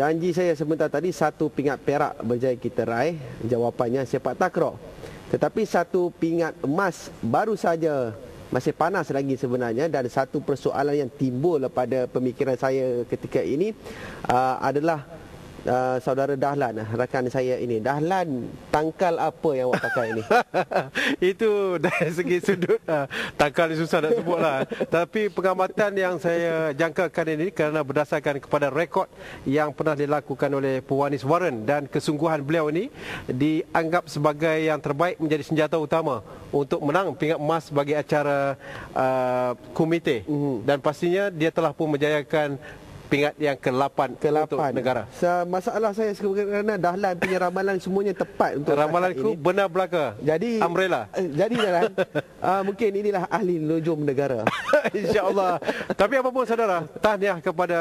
Janji saya sebentar tadi 1 pingat perak berjaya kita raih. Jawapannya sepak takraw. Tetapi 1 pingat emas baru saja, masih panas lagi sebenarnya, dan satu persoalan yang timbul pada pemikiran saya ketika ini adalah saudara Dahlan, rakan saya ini. Dahlan, tangkal apa yang awak pakai ini? Itu dari segi sudut tangkal susah nak sebutlah. Tapi pengamatan yang saya jangkakan ini kerana berdasarkan kepada rekod yang pernah dilakukan oleh pewanis Warren, dan kesungguhan beliau ini dianggap sebagai yang terbaik, menjadi senjata utama untuk menang pingat emas bagi acara komite. Dan pastinya dia telah pun menjayakan pingat yang ke-8 untuk negara. Masalah saya kerana Dahlan punya ramalan semuanya tepat untuk ramalanku benar belaka. Jadi umbrella. Jadi Dahlan, mungkin inilah ahli nujum negara. InsyaAllah. Tapi apapun saudara, tahniah kepada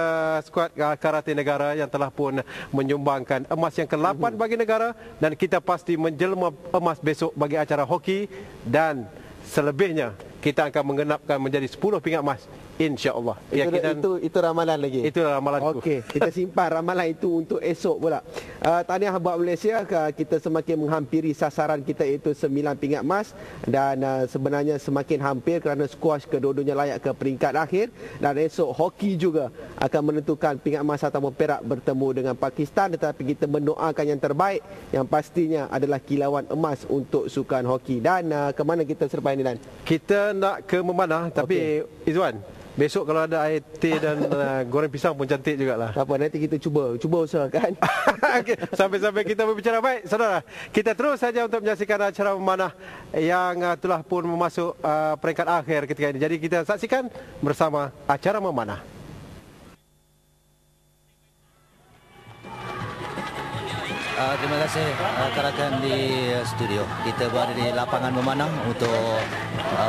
skuad karate negara yang telah pun menyumbangkan emas yang ke-8 bagi negara, dan kita pasti menjelma emas besok bagi acara hoki, dan selebihnya kita akan menggenapkan menjadi 10 pingat emas, insya-Allah. Itu ramalan lagi. Itu ramalanku. Okey, kita simpan ramalan itu untuk esok pula. Tahniah buat Malaysia, kita semakin menghampiri sasaran kita, iaitu 9 pingat emas, dan sebenarnya semakin hampir kerana squash kedua-duanya layak ke peringkat akhir, dan esok hoki juga akan menentukan pingat emas ataupun perak bertemu dengan Pakistan. Tetapi kita mendoakan yang terbaik, yang pastinya adalah kilauan emas untuk sukan hoki. Dan ke mana kita selepas ini, Dan? Kita nak ke memanah, tapi Izwan, besok kalau ada air teh dan goreng pisang pun cantik jugalah. Tak apa, nanti kita cuba usahakan. Okay. Sampai-sampai kita berbicara. Baik saudara, kita terus saja untuk menyaksikan acara memanah yang telah pun memasuk peringkat akhir ketika ini. Jadi kita saksikan bersama acara memanah. Terima kasih rakan di studio. Kita berada di lapangan memanah untuk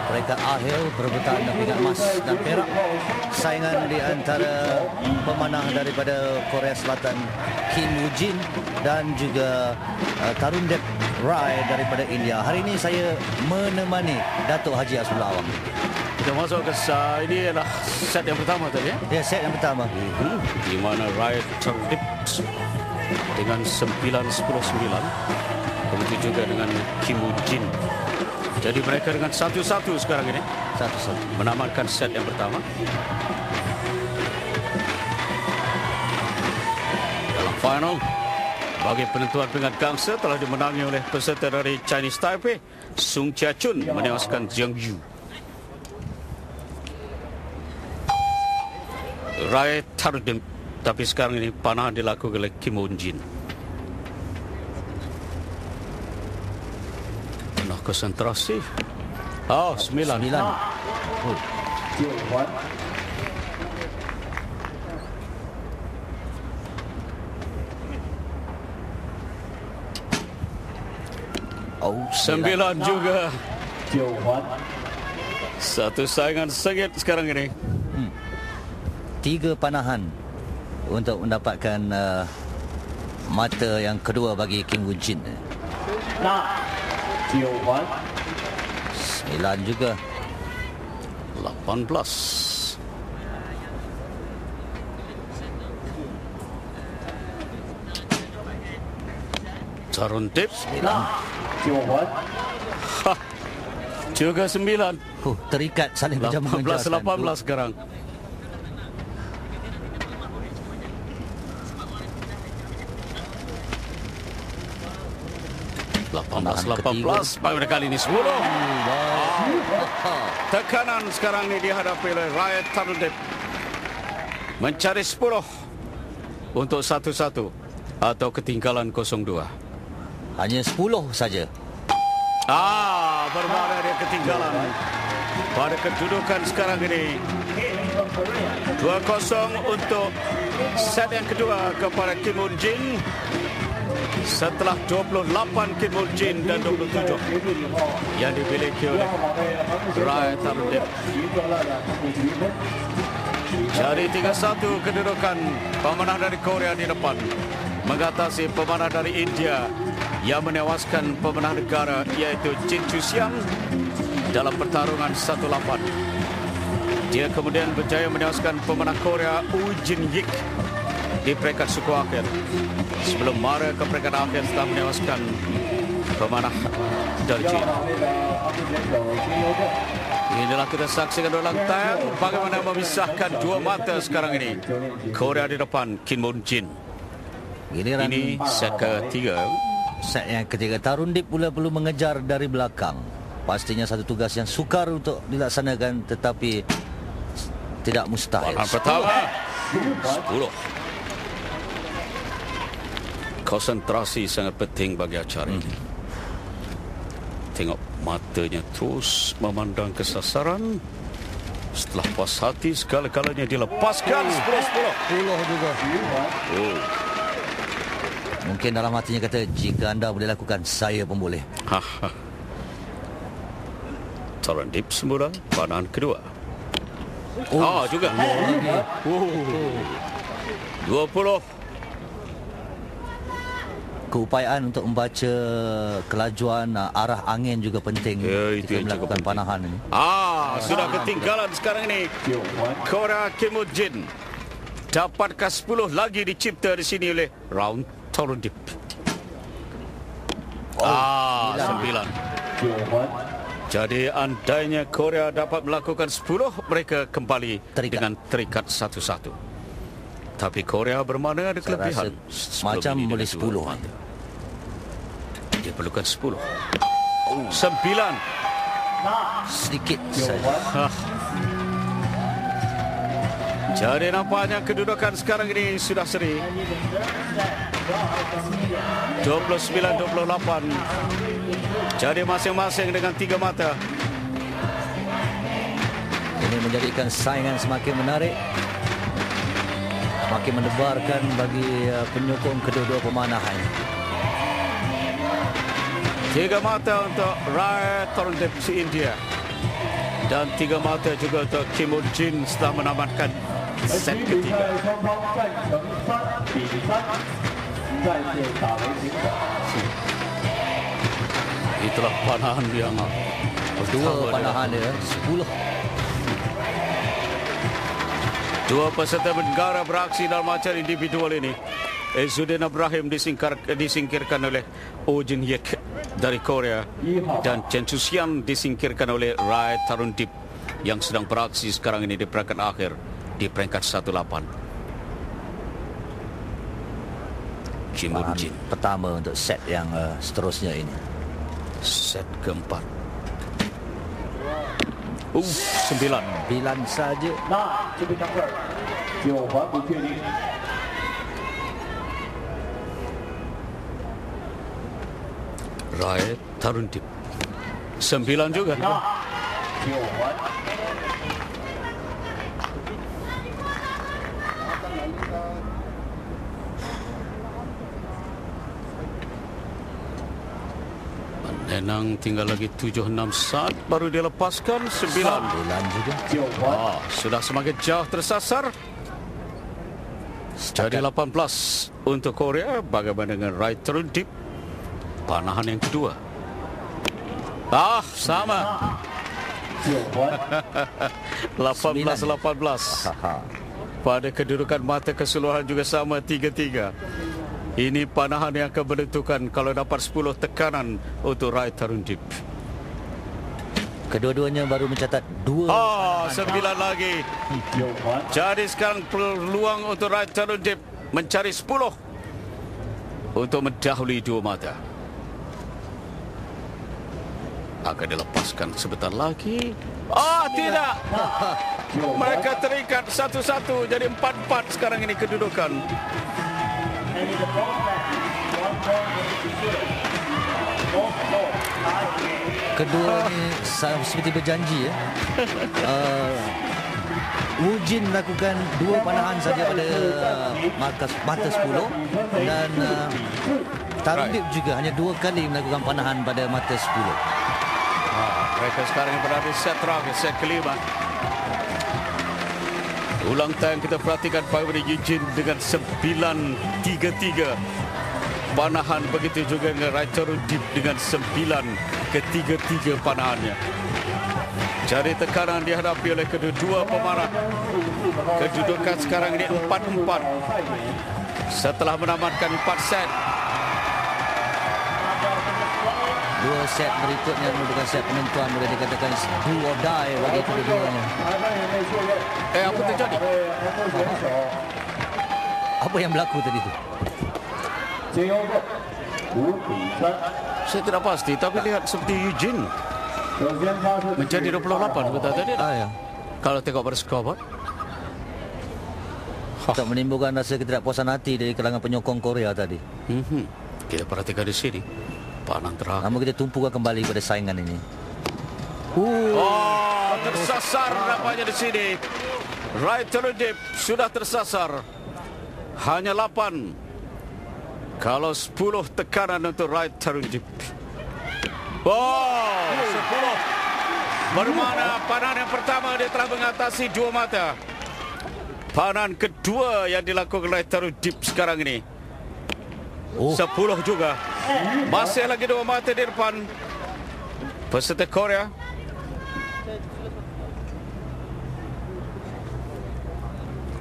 peringkat akhir perebutan pingat emas dan perak. Saingan di antara pemanah daripada Korea Selatan, Kim Woo-jin, dan juga Tarundep Rai daripada India. Hari ini saya menemani Datuk Haji Asrullah Awang. Kita masuk ke ini adalah set yang pertama tadi ya? Ya, set yang pertama. Di mana Rai Tarundep dengan 9-10-9, begitu juga dengan Kim Woo-jin. Jadi mereka dengan 1-1 sekarang ini, 1-1 menamatkan set yang pertama. Dalam final, bagi penentuan pingat gangsa telah dimenangi oleh peserta dari Chinese Taipei, Sung Chia-chun menewaskan Jiang Yu. Rai Tarundep, tapi sekarang ini panah dilakukan oleh Kim Woo-jin. Penuh konsentrasi. 9. Oh, 9 juga. Satu saingan sengit sekarang ini. 3 panahan untuk mendapatkan mata yang kedua bagi Kim Woo-jin. 9 juga. 18. Tarundep 9. Juga 9. Terikat saling berjamu 18 sekarang. 18 pada kali ini 10. Tekanan sekarang ini dihadapi oleh Rai Tarundep, mencari 10 untuk 1-1 atau ketinggalan 0-2. Hanya 10 saja. Bermana dia ketinggalan pada kedudukan sekarang ini. 2-0 untuk set yang kedua kepada Kim Woo-jin. Setelah 28 Kim Woo-jin dan 27 yang dimiliki oleh Rai Tarundep. Jadi 3-1 kedudukan pemenang dari Korea di depan, mengatasi pemenang dari India yang menewaskan pemenang negara iaitu Jin Chu-siang dalam pertarungan 1-8. Dia kemudian berjaya menewaskan pemenang Korea Woo Jin-yik di peringkat suku akhir. Sebelum mara ke peringkat akhir setelah menewaskan pemanah dari China. Inilah kita saksikan ulang tayang bagaimana memisahkan dua mata sekarang ini. Korea di depan, Kim Moon Jin. Ini set ketiga. Set yang ketiga, Tarundip pula perlu mengejar dari belakang. Pastinya satu tugas yang sukar untuk dilaksanakan, tetapi tidak mustahil. Panahan pertama 10. Konsentrasi sangat penting bagi acara ini. Tengok matanya terus memandang ke sasaran. Setelah puas hati, segala-galanya dilepaskan. 10-10. 10 juga. Mungkin dalam hatinya kata, jika anda boleh lakukan, saya pun boleh. Tarundip semula, panahan kedua. Juga. 20. Keupayaan untuk membaca kelajuan arah angin juga penting itu ketika melakukan panahan ini. Sudah ketinggalan sekarang ini. Korea Kim Moon Jin. Dapatkah 10 lagi dicipta di sini oleh Round Tarundip? 9. Jadi andainya Korea dapat melakukan 10, mereka kembali dengan terikat 1-1. Tapi Korea bermakna ada kelebihan. Macam boleh 10. Dia perlukan 10. 9. Sedikit saja. Jadi nampaknya kedudukan sekarang ini sudah seri. 29-28. Jadi masing-masing dengan 3 mata. Ini menjadikan saingan semakin menarik, semakin mendebarkan bagi penyokong kedua-dua pemanahan. 3 mata untuk Rai Tarundip si India. Dan 3 mata juga untuk Kim Moon Jin setelah menamatkan set ketiga. Itulah panahan yang Dua panahan dia 10. Dua peserta negara beraksi dalam acara individual ini. Izzuddin Ibrahim disingkirkan oleh Oh Jin Hyek dari Korea, dan Chen Chuxian disingkirkan oleh Rai Tarundip yang sedang beraksi sekarang ini di peringkat akhir di peringkat 18. Kim Moon Jin Pertama untuk set yang seterusnya ini. Set keempat. 9 saja. Rai Tarundip 9 juga. Menenang tinggal lagi 7-6 saat baru dilepaskan. 9 juga. Sudah semakin jauh tersasar. Jadi 18 untuk Korea. Bagaimana dengan Rai Tarundip? Panahan yang kedua. Sama. 18-18. Pada kedudukan mata keseluruhan juga sama 3-3. Ini panahan yang akan menentukan kalau dapat 10 tekanan untuk Rai Tarundip. Kedua-duanya baru mencatat 2. 9 lagi. Jadi sekarang peluang untuk Rai Tarundip mencari 10 untuk mendahului 2 mata. Akan dilepaskan sebentar lagi. Tidak. Mereka terikat 1-1. Jadi 4-4 sekarang ini kedudukan. Kedua ini seperti berjanji ya. Woo Jin melakukan 2 panahan saja pada mata 10, dan Tarundip juga hanya 2 kali melakukan panahan pada mata 10. Mereka sekarang berada di set terakhir, set kelima. Ulang tayang kita perhatikan bagaimana Eugene dengan 9-3-3 panahan, begitu juga dengan Rai Tarundip dengan 9 ketiga-tiga panahannya. Jadi tekanan dihadapi oleh kedua-dua pemarah. Kedudukan sekarang ini 4-4 setelah menamatkan 4 set. 2 set berikutnya merupakan set penentuan, boleh dikatakan do or die bagi kedua-duanya. Apa terjadi? Apa yang berlaku tadi itu? Saya tidak pasti, tapi lihat seperti Eugene menjadi 28 betul tadi. Ya. Kalau tengok pada scoreboard, Tak menimbulkan rasa ketidakpuasan hati dari kalangan penyokong Korea tadi. kita perhatikan di sini. Panan terakhir. Namun kita tumpukan kembali pada saingan ini. Oh, tersasar nampaknya di sini. Right turn deep sudah tersasar. Hanya 8. Kalau 10 tekanan untuk right turn deep. Oh, 10. Bermana panan yang pertama dia telah mengatasi 2 mata. Panan kedua yang dilakukan oleh Taru Deep sekarang ini. 10 juga. Masih lagi 2 mata di depan peserta Korea.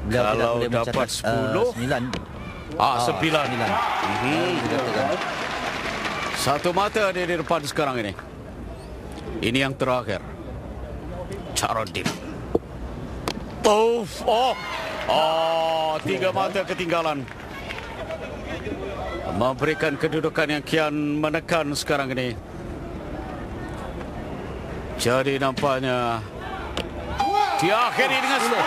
Kalau dapat 10 9. 9. 1 mata dia di depan sekarang ini. Ini yang terakhir. Taru Deep. 3 mata ketinggalan. Memberikan kedudukan yang kian menekan sekarang ini. Jadi nampaknya diakhiri dengan 10.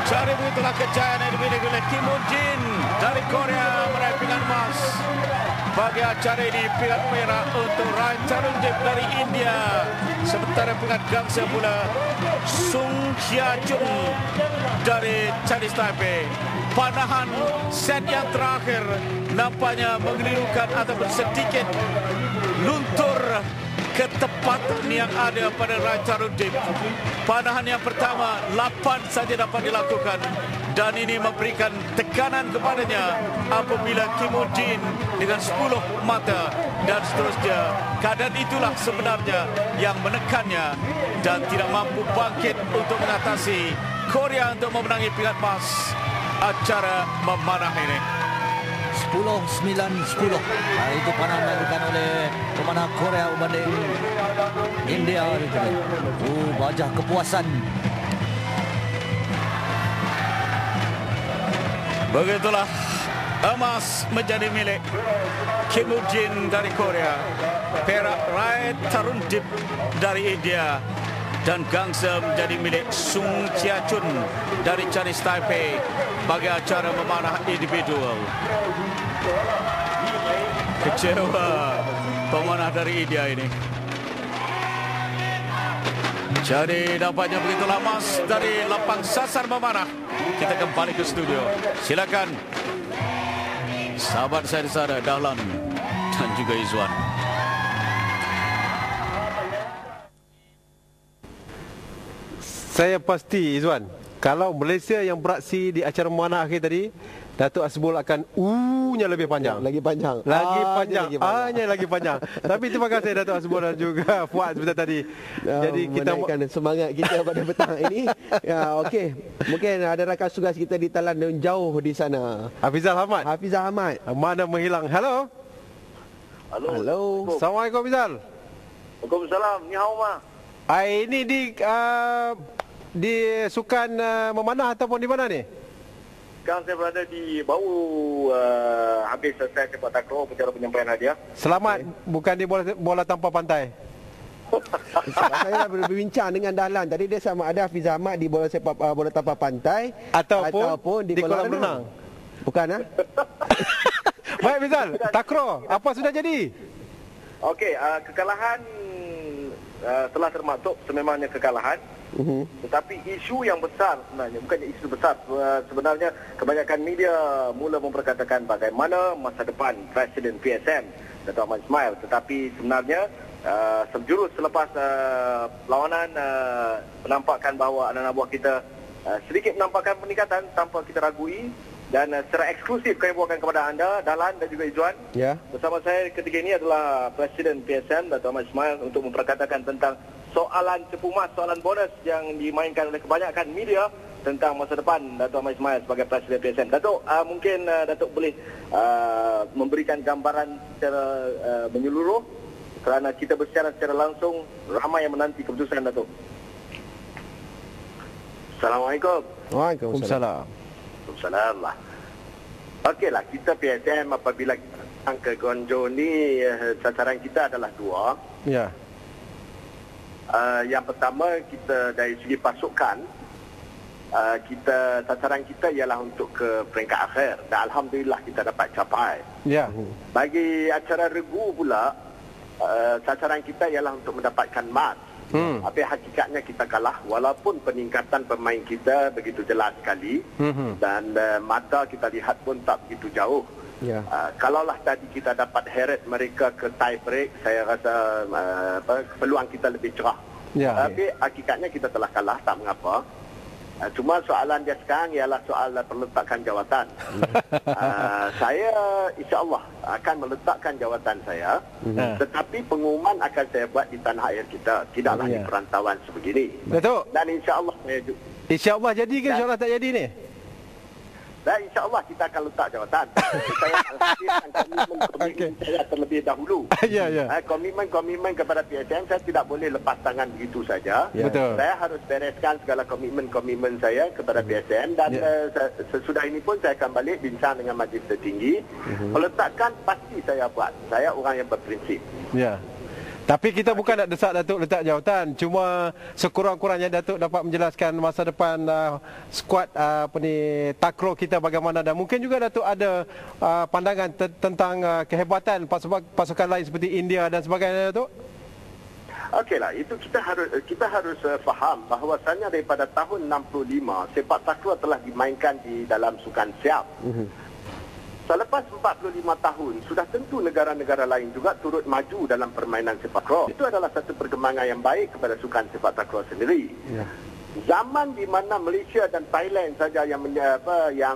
Jadi begitulah kejayaan yang dimiliki oleh Kim Moon-jin dari Korea meraih pingat emas. Bagi acara ini pingat merah untuk Rai Charunjip dari India. Sementara pingat gangsa pula Sung Hya-jung dari Chinese Taipei. Panahan set yang terakhir nampaknya mengelirukan ataupun sedikit luntur ketepatan yang ada pada Rai Charunjip. Panahan yang pertama 8 saja dapat dilakukan. Dan ini memberikan tekanan kepadanya apabila Kim Moon-jin dengan 10 mata dan seterusnya. Keadaan itulah sebenarnya yang menekannya dan tidak mampu bangkit untuk mengatasi Korea untuk memenangi pingat emas acara memanah ini. 10-9-10. Itu panah dilakukan oleh pemanah Korea berbanding India. Wajah kepuasan. Begitulah emas menjadi milik Kim Moon-jin dari Korea, perak Rai Charunjip dari India, dan gangsa menjadi milik Sung Hya-jung dari Chinese Taipei bagi acara memanah individual. Kecewa pemanah dari India ini. Jadi dampaknya begitulah emas dari lapang sasar memanah. Kita kembali ke studio. Silakan sahabat saya di sana, Dahlan dan juga Izwan. Saya pasti Izwan, kalau Malaysia yang beraksi di acara memanah akhir tadi, Datuk Hasbul akan nya lebih panjang. Lagi panjang. Lagi panjang. Tapi terima kasih Datuk Hasbul dan juga Fuad sebentar tadi. Jadi kita menaikkan semangat kita pada petang ini. Ya, okey. Mungkin ada rakan tugas kita di talan yang jauh di sana. Hafizal Ahmad. Hafizal Ahmad. Mana menghilang. Halo. Halo. Assalamualaikum Hafizal. Waalaikumsalam. Ni hao ma. Ini di sukan memanah ataupun di mana ni? Sekarang saya berada di baru habis selesai sepak takraw acara penyampaian hadiah. Selamat, bukan di bola tanpa pantai. Saya berbincang dengan Dahlan tadi, dia sama ada Hafiz Ahmad di bola sepak bola tanpa pantai ataupun di kolam renang. Bukan ah? Baik Fizal, takraw apa sudah jadi? Okey, kekalahan telah termaktub sememangnya kekalahan. Tetapi isu yang besar sebenarnya, bukannya isu besar, sebenarnya kebanyakan media mula memperkatakan bagaimana masa depan Presiden PSM Dato' Ahmad Ismail. Tetapi sebenarnya sejurus selepas lawanan menampakkan bahawa anak-anak buah kita sedikit menampakkan peningkatan tanpa kita ragui. Dan secara eksklusif kami bawakan kepada anda, Dahlan dan juga Izwan. Ya. Bersama saya ketika ini adalah Presiden PSM Dato' Ahmad Ismail untuk memperkatakan tentang soalan cepu mas, soalan bonus yang dimainkan oleh kebanyakan media tentang masa depan Datuk Ahmad Ismail sebagai Presiden PSN. Datuk, mungkin Datuk boleh memberikan gambaran secara menyeluruh kerana kita bersiaran secara langsung, ramai yang menanti keputusan Datuk. Assalamualaikum. Waalaikumsalam. Waalaikumsalam lah. Okeylah, kita PSM apabila kita datang ke Gonjo ni, sasaran kita adalah dua. Ya. Yang pertama, kita dari segi pasukan, sasaran kita ialah untuk ke peringkat akhir dan alhamdulillah kita dapat capai. Ya. Bagi acara regu pula, sasaran kita ialah untuk mendapatkan emas. Tapi hakikatnya kita kalah walaupun peningkatan pemain kita begitu jelas sekali dan mata kita lihat pun tak begitu jauh. Ya. Kalaulah tadi kita dapat heret mereka ke tie break, saya rasa peluang kita lebih cerah. Ya. Tapi hakikatnya kita telah kalah, tak mengapa. Cuma soalan dia sekarang ialah soal perletakan jawatan. Saya insya-Allah akan meletakkan jawatan saya, tetapi pengumuman akan saya buat di tanah air kita, tidaklah di perantauan sebegini. Datuk. Dan insya-Allah InsyaAllah jadi ke insyaAllah tak jadi ni? dan insya-Allah kita akan letak jawatan. Saya alhamdulillah komitmen saya terlebih dahulu. Ya, ya. Komitmen kepada PSM saya tidak boleh lepas tangan begitu saja. Ya. Betul. Saya harus bereskan segala komitmen saya kepada PSM dan sesudah ini pun saya akan balik bincang dengan majlis tertinggi. Peletakan pasti saya buat. Saya orang yang berprinsip. Ya. Tapi kita bukan nak desak Datuk letak jawatan, cuma sekurang-kurangnya Datuk dapat menjelaskan masa depan skuad takraw kita bagaimana, dan mungkin juga Datuk ada pandangan tentang kehebatan pasukan lain seperti India dan sebagainya, Datuk. Okeylah, itu kita harus faham bahawasanya daripada tahun 65 sepak takraw telah dimainkan di dalam sukan siap. Selepas 45 tahun, sudah tentu negara-negara lain juga turut maju dalam permainan sepak takraw. Itu adalah satu perkembangan yang baik kepada sukan sepak takraw sendiri. Ya. Zaman di mana Malaysia dan Thailand saja yang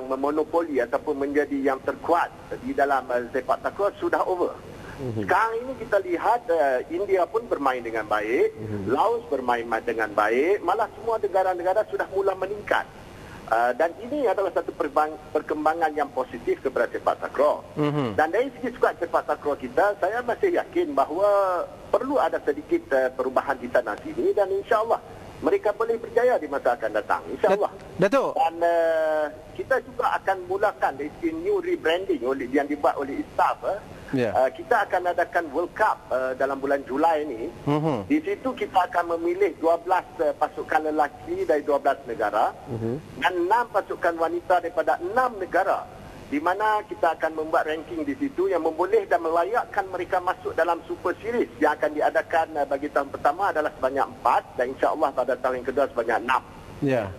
memonopoli ataupun menjadi yang terkuat di dalam sepak takraw sudah over. Sekarang ini kita lihat India pun bermain dengan baik, Laos bermain dengan baik, malah semua negara-negara sudah mula meningkat. Dan ini adalah satu perkembangan yang positif kepada sepak takraw. Dan dari segi skuad sepak takraw kita, saya masih yakin bahawa perlu ada sedikit perubahan di sana sini dan insya-Allah mereka boleh berjaya di masa akan datang. InsyaAllah. Datuk. Dan kita juga akan mulakan dari segi new rebranding yang dibuat oleh ISTAF. Kita akan adakan World Cup dalam bulan Julai ini. Di situ kita akan memilih 12 pasukan lelaki dari 12 negara dan 6 pasukan wanita daripada 6 negara, di mana kita akan membuat ranking di situ yang memboleh dan melayakkan mereka masuk dalam Super Series yang akan diadakan bagi tahun pertama adalah sebanyak 4 dan insya-Allah pada tahun yang kedua sebanyak 6. Ya.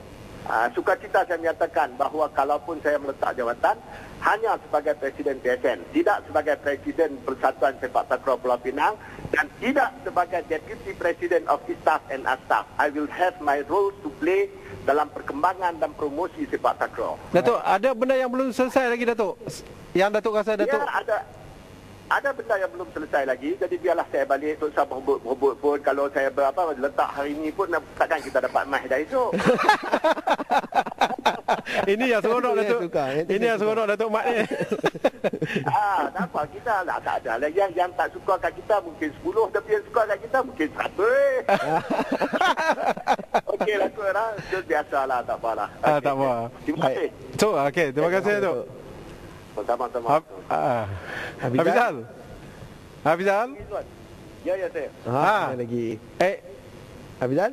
Sukacita saya menyatakan bahawa kalaupun saya meletak jawatan hanya sebagai Presiden PSN, tidak sebagai Presiden Persatuan Sepak Takraw Pulau Pinang dan tidak sebagai Deputy President of ISTAF and ASTAF. I will have my role to play dalam perkembangan dan promosi sepak takraw. Datuk, ada benda yang belum selesai lagi, Datuk? Yang Datuk rasa, Datuk? Ya, ada benda yang belum selesai lagi. Jadi biarlah saya balik untuk saya berebut pun. Kalau saya letak hari ini pun takkan kita dapat emas dah esok. Ini yang seronok, Datuk. Ini yang seronok, Datuk Mat ni. Tak apa, kita lah tak ada lah. Yang tak suka kat kita mungkin 10, tapi yang suka kat kita mungkin 100. Okey lah, tu lah. Biasalah, tak apalah. Tak apa. Terima kasih. Okey, terima kasih, Datuk. Sama-sama. Hafizal? Ya, saya. Lagi. Hafizal?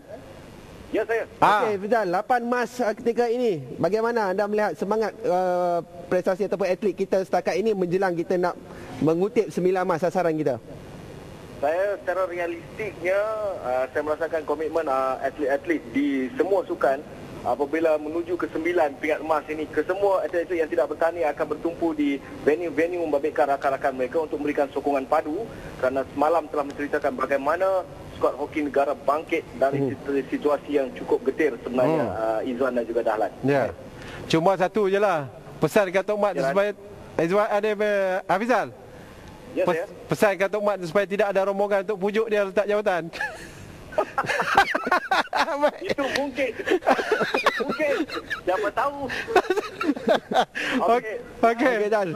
Ya, saya. Okey, Hafizal, 8 emas ketika ini. Bagaimana anda melihat semangat prestasi ataupun atlet kita setakat ini menjelang kita nak mengutip 9 emas sasaran kita? Saya secara realistiknya, saya merasakan komitmen atlet-atlet di semua sukan apabila menuju ke 9 pingat emas ini, ke semua atlet-atlet yang tidak bertanding akan bertumpu di venue-venue membabitkan rakan-rakan mereka untuk memberikan sokongan padu, kerana semalam telah menceritakan bagaimana skuad hoki negara bangkit dari situasi yang cukup getir sebenarnya, Izwan dan juga Dahlan. Ya. Cuma satu je lah pesan kat Tok Mat supaya Izwan ada Hafizal. Ya, saya. Pesan kat Tok Mat supaya tidak ada rombongan untuk pujuk dia letak jawatan. Itu mungkin. Mungkin. Siapa tahu. Okey. Okey, Dan.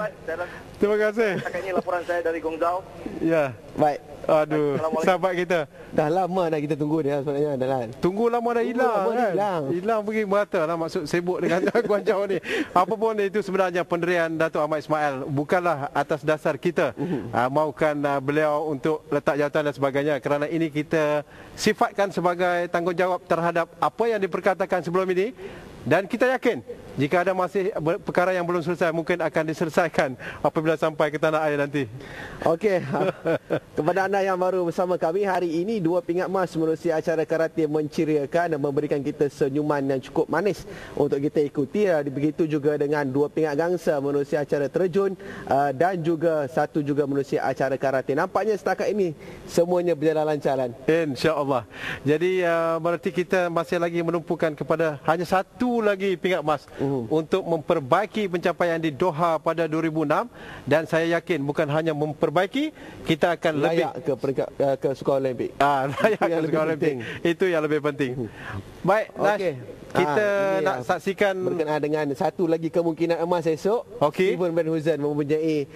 Terima kasih. Setakat ini laporan saya dari Gongzhou. Ya. Baik. Aduh, sahabat kita. Dah lama dah kita tunggu dia sebenarnya, Dalan. Tunggu lama dah hilang lama dah kan? hilang. Hilang pergi merata lah, maksud sibuk dengan Guangzhou ni. Apa pun itu sebenarnya pendirian Datuk Ahmad Ismail bukanlah atas dasar kita mahukan beliau untuk letak jawatan dan sebagainya, kerana ini kita sifatkan sebagai tanggungjawab terhadap apa yang diperkatakan sebelum ini. Dan kita yakin jika ada masih perkara yang belum selesai, mungkin akan diselesaikan apabila sampai ke tanah air nanti. Okey. Kepada anda yang baru bersama kami, hari ini 2 pingat emas menerusi acara karate menceriakan dan memberikan kita senyuman yang cukup manis untuk kita ikuti. Begitu juga dengan 2 pingat gangsa menerusi acara terjun dan juga 1 juga menerusi acara karate. Nampaknya setakat ini semuanya berjalan lancar. InsyaAllah. Jadi berarti kita masih lagi menumpukan kepada hanya 1 lagi pingat emas untuk memperbaiki pencapaian di Doha pada 2006, dan saya yakin bukan hanya memperbaiki, kita akan layak lebih ke peringkat ke Sukan Olimpik. layak ke Sukan Olimpik. Itu yang lebih penting. Baik, Nash, Okey. kita nak saksikan berkenaan dengan 1 lagi kemungkinan emas esok. Okey. Steven Van Hoosen mempunyai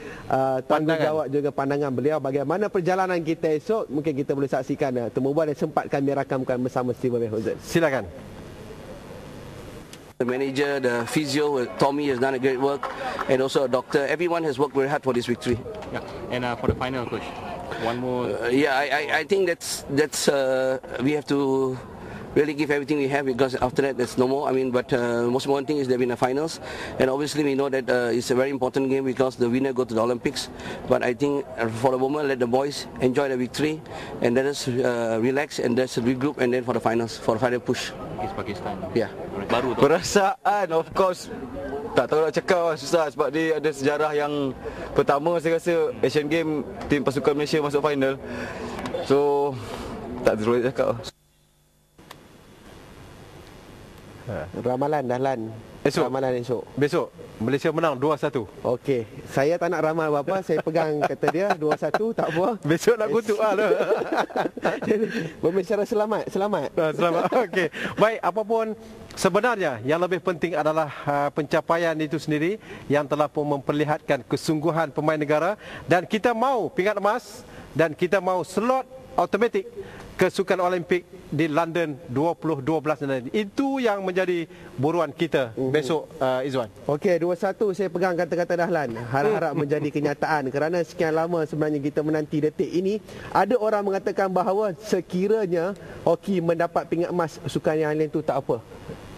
tanggungjawab juga pandangan beliau bagaimana perjalanan kita esok. Mungkin kita boleh saksikan temubuan yang sempat kami rakamkan bersama Steven Van Hoosen. Silakan. The manager, the physio, Tommy has done a great work, and also a doctor. Everyone has worked very hard for this victory. Yeah, and for the final, coach, one more. I think that's we have to really give everything we have, because after that there's no more. I mean, but most important thing is they've been in the finals, and obviously we know that it's a very important game because the winner go to the Olympics. But I think for the moment, let the boys enjoy the victory and let us relax and let's regroup, and then for the finals, for the final push. Against Pakistan. Yeah. Baru tu. Perasaan, of course, tak tahu nak cakap lah, susah sebab dia ada sejarah yang pertama saya rasa Asian Game tim pasukan Malaysia masuk final. So tak terus cakap. Ramalan Dahlan. Esok. Ramalan esok. Besok Malaysia menang 2-1. Okey, saya tak nak ramal apa-apa, saya pegang kata dia 2-1 tak apa. Besok nak kutuk tu. Berbicara selamat. Selamat. Okey. Baik, apapun sebenarnya yang lebih penting adalah pencapaian itu sendiri yang telah pun memperlihatkan kesungguhan pemain negara, dan kita mahu pingat emas dan kita mahu slot automatik ke Sukan Olimpik di London 2012 nanti. Itu yang menjadi buruan kita besok, Izwan. Okey, 2-1 saya pegang kata-kata Dahlan. Harap-harap menjadi kenyataan, kerana sekian lama sebenarnya kita menanti detik ini. Ada orang mengatakan bahawa sekiranya hoki mendapat pingat emas, sukan yang lain itu tak apa.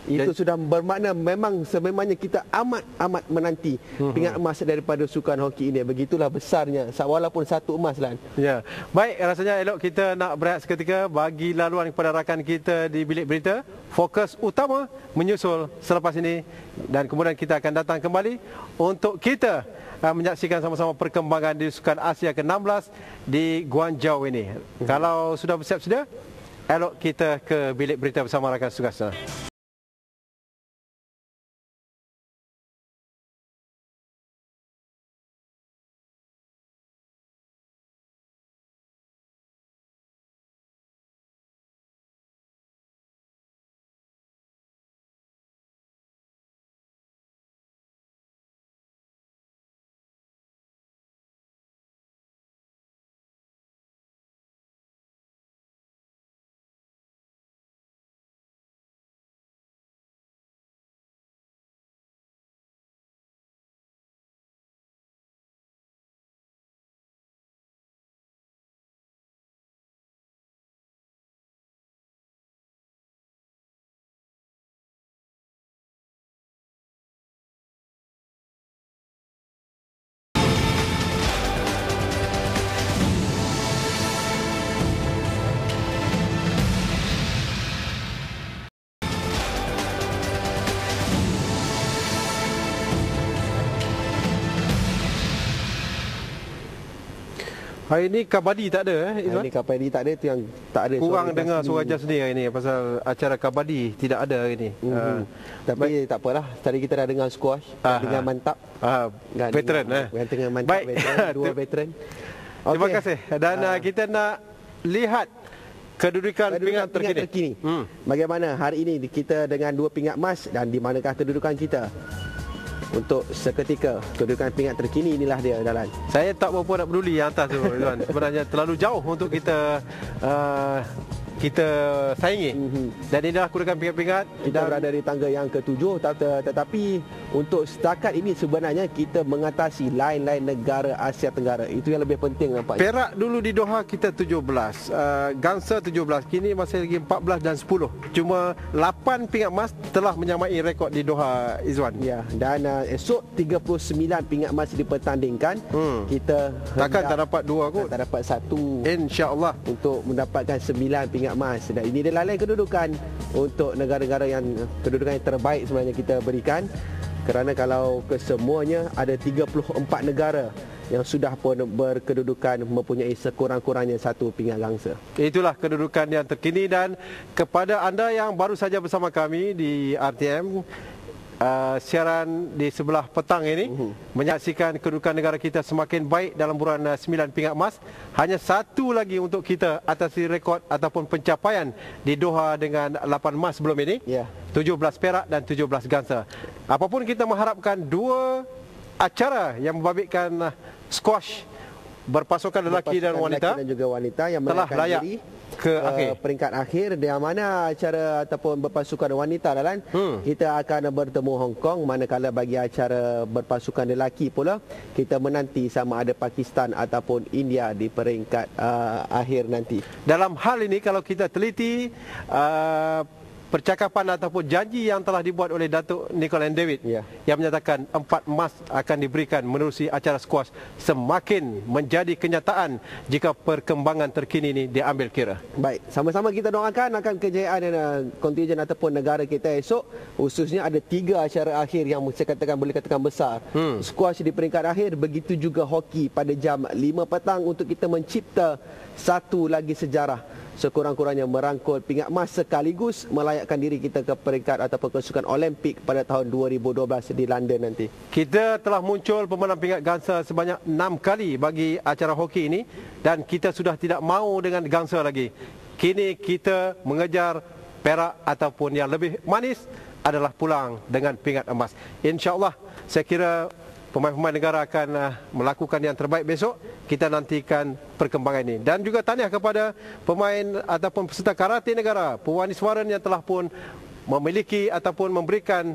Itu sudah bermakna memang sememangnya kita amat menanti pingat emas daripada sukan hoki ini. Begitulah besarnya, walaupun 1 emas lah. Ya. Baik, rasanya elok kita nak berehat seketika, bagi laluan kepada rakan kita di bilik berita. Fokus utama menyusul selepas ini, dan kemudian kita akan datang kembali untuk kita menyaksikan sama-sama perkembangan di Sukan Asia ke-16 di Guangzhou ini. Kalau sudah bersiap sedia, elok kita ke bilik berita bersama rakan tugas. Hari ini kabadi tak ada, Izwan? Hari ini kabadi tak ada, itu yang tak ada. Kurang dengar suara Jasni hari ini pasal acara kabadi tidak ada hari ini. Tapi tak apalah, tadi kita dah dengar squash, dengan mantap. Veteran dengan mantap. Baik. Veteran, 2 veteran. Terima kasih. Dan kita nak lihat kedudukan pingat terkini. Bagaimana hari ini kita dengan 2 pingat emas dan di manakah kedudukan kita? Untuk seketika kedudukan pingat terkini inilah dia Dahlan. Saya tak berapa nak peduli yang atas tu Izwan. Sebenarnya terlalu jauh untuk kita saingi. Dan inilah kedudukan pingat-pingat. Kita berada di tangga yang ke-7 tetapi untuk setakat ini sebenarnya kita mengatasi lain-lain negara Asia Tenggara. Itu yang lebih penting nampaknya. Perak dulu di Doha kita 17, gangsa 17, kini masih lagi 14 dan 10. Cuma 8 pingat emas telah menyamai rekod di Doha, Izwan. Ya, dan esok 39 pingat emas dipertandingkan. Kita takkan tak dapat 2 kot. Tak dapat 1. InsyaAllah untuk mendapatkan 9 pingat emas. Dan ini adalah kedudukan untuk negara-negara yang kedudukan yang terbaik sebenarnya kita berikan. Kerana kalau kesemuanya ada 34 negara yang sudah pun berkedudukan mempunyai sekurang-kurangnya 1 pingat gangsa. Itulah kedudukan yang terkini. Dan kepada anda yang baru saja bersama kami di RTM, siaran di sebelah petang ini menyaksikan kedudukan negara kita semakin baik dalam buruan 9 pingat emas. Hanya 1 lagi untuk kita atasi rekod ataupun pencapaian di Doha dengan 8 emas sebelum ini. 17 perak dan 17 gangsa. Apapun kita mengharapkan 2 acara yang membabitkan squash berpasukan lelaki dan wanita dan juga wanita yang telah layak diri ke peringkat akhir. Yang mana acara ataupun berpasukan wanita Dahlan, kita akan bertemu Hong Kong, manakala bagi acara berpasukan lelaki pula kita menanti sama ada Pakistan ataupun India di peringkat akhir nanti. Dalam hal ini kalau kita teliti percakapan ataupun janji yang telah dibuat oleh Datuk Nicol and David yang menyatakan 4 emas akan diberikan menerusi acara squash semakin menjadi kenyataan jika perkembangan terkini ini diambil kira. Baik, sama-sama kita doakan akan kejayaan kontingen ataupun negara kita esok. Khususnya ada 3 acara akhir yang saya katakan boleh katakan besar. Squash di peringkat akhir, begitu juga hoki pada jam 5 petang untuk kita mencipta 1 lagi sejarah. Sekurang-kurangnya merangkul pingat emas sekaligus melayakkan diri kita ke peringkat ataupun kesukan Olimpik pada tahun 2012 di London nanti. Kita telah muncul pemenang pingat gangsa sebanyak 6 kali bagi acara hoki ini dan kita sudah tidak mahu dengan gangsa lagi. Kini kita mengejar perak ataupun yang lebih manis adalah pulang dengan pingat emas. InsyaAllah saya kira pemain-pemain negara akan melakukan yang terbaik besok. Kita nantikan perkembangan ini. Dan juga tahniah kepada pemain ataupun peserta karate negara, pewanis waran yang telah pun memiliki ataupun memberikan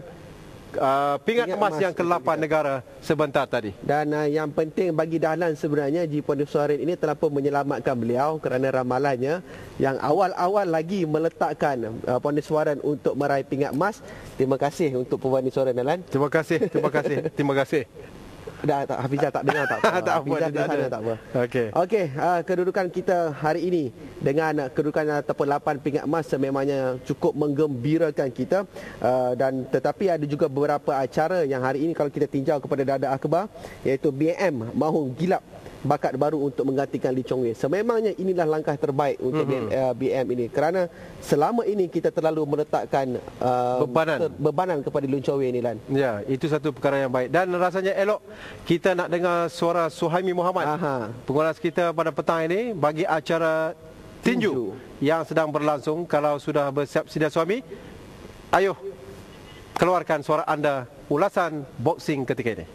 pingat emas yang ke-8 negara sebentar tadi. Dan yang penting bagi Dahlan sebenarnya Ji Pondisuarin ini telah pun menyelamatkan beliau kerana ramalannya yang awal-awal lagi meletakkan Pondisuaran untuk meraih pingat emas. Terima kasih untuk Pondisuaran Dahlan. Terima kasih. Terima kasih. Dah tak, Hafizah tak dengar tak apa. Tak apa, Hafizah di sana tak apa. Okey, kedudukan kita hari ini dengan kedudukan ataupun 8 pingat emas sememangnya cukup menggembirakan kita. Dan tetapi ada juga beberapa acara yang hari ini kalau kita tinjau kepada Dada Akbar, iaitu BM mahu gilap bakat baru untuk menggantikan Lee Chong Wei. Sememangnya inilah langkah terbaik untuk BM ini kerana selama ini kita terlalu meletakkan bebanan kepada Lee Chong Wei ni Lan. Ya, itu satu perkara yang baik dan rasanya elok kita nak dengar suara Suhaimi Muhammad, pengulas kita pada petang ini bagi acara tinju yang sedang berlangsung. Kalau sudah bersiap sedia suami, ayo keluarkan suara anda ulasan boxing ketika ini.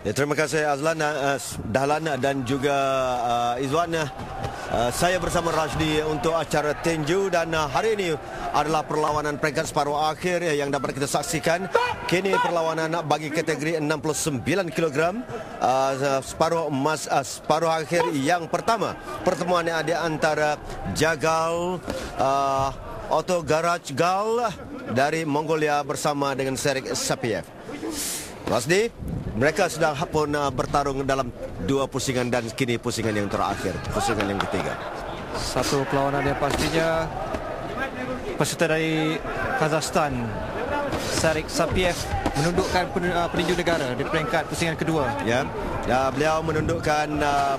Ya, terima kasih Azlan, Dahlan dan juga Izwan. Saya bersama Rashdi untuk acara tinju dan hari ini adalah perlawanan peringkat separuh akhir yang dapat kita saksikan. Kini perlawanan bagi kategori 69 kg separuh emas, separuh akhir yang pertama. Pertemuan yang ada antara Jagal Auto Garage Gal dari Mongolia bersama dengan Sergey Sapiev. Rashdi, mereka sedang pun bertarung dalam 2 pusingan dan kini pusingan yang terakhir, pusingan yang ketiga. Satu perlawanan yang pastinya peserta dari Kazakhstan, Sergey Sapiev, menundukkan peninju negara di peringkat pusingan kedua. Ya, beliau menundukkan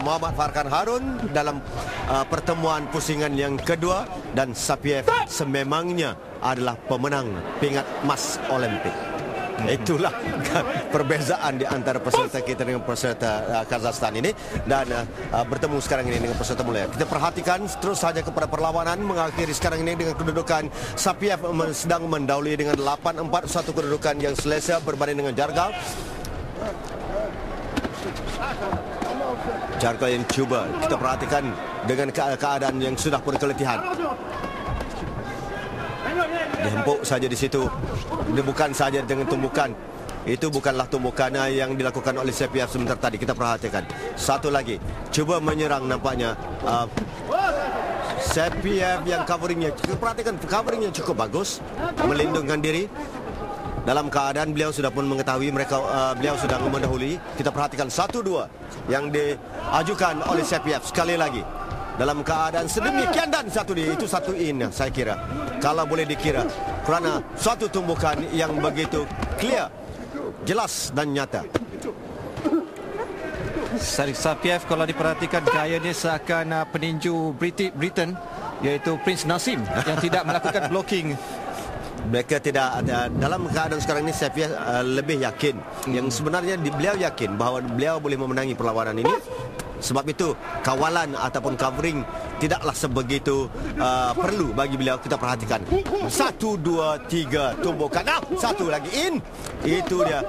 Muhammad Farkan Harun dalam pertemuan pusingan yang kedua dan Sapiev sememangnya adalah pemenang pingat emas Olimpik. Itulah perbezaan di antara peserta kita dengan peserta Kazakhstan ini. Dan bertemu sekarang ini dengan peserta Malaysia. Kita perhatikan terus saja kepada perlawanan. Mengakhiri sekarang ini dengan kedudukan Sapiev sedang mendahului dengan 8-4, satu kedudukan yang selesa berbanding dengan Jargal. Jargal yang cuba, kita perhatikan dengan keadaan yang sudah berkeletihan. Dihempuk saja di situ. Dia bukan saja dengan tumbukan. Itu bukanlah tumbukan yang dilakukan oleh Sapiev sebentar tadi. Kita perhatikan. Satu lagi, cuba menyerang nampaknya. Sapiev yang coveringnya, kita perhatikan coveringnya cukup bagus, melindungkan diri. Dalam keadaan beliau sudah pun mengetahui beliau sudah mendahului. Kita perhatikan 1-2 yang diajukan oleh Sapiev sekali lagi. Dalam keadaan sedemikian dan itu satu in saya kira. Kalau boleh dikira. Kerana suatu tumbukan yang begitu clear, jelas dan nyata. Sarik Sapiev kalau diperhatikan gayanya seakan peninju Britain, iaitu Prince Nasim yang tidak melakukan blocking. Mereka tidak ada dalam keadaan sekarang ini. Sapiev lebih yakin. Yang sebenarnya beliau yakin bahawa beliau boleh memenangi perlawanan ini. Sebab itu kawalan ataupun covering tidaklah sebegitu perlu bagi beliau. Kita perhatikan 1, 2, 3 tumbukan. Satu lagi in. Itu dia.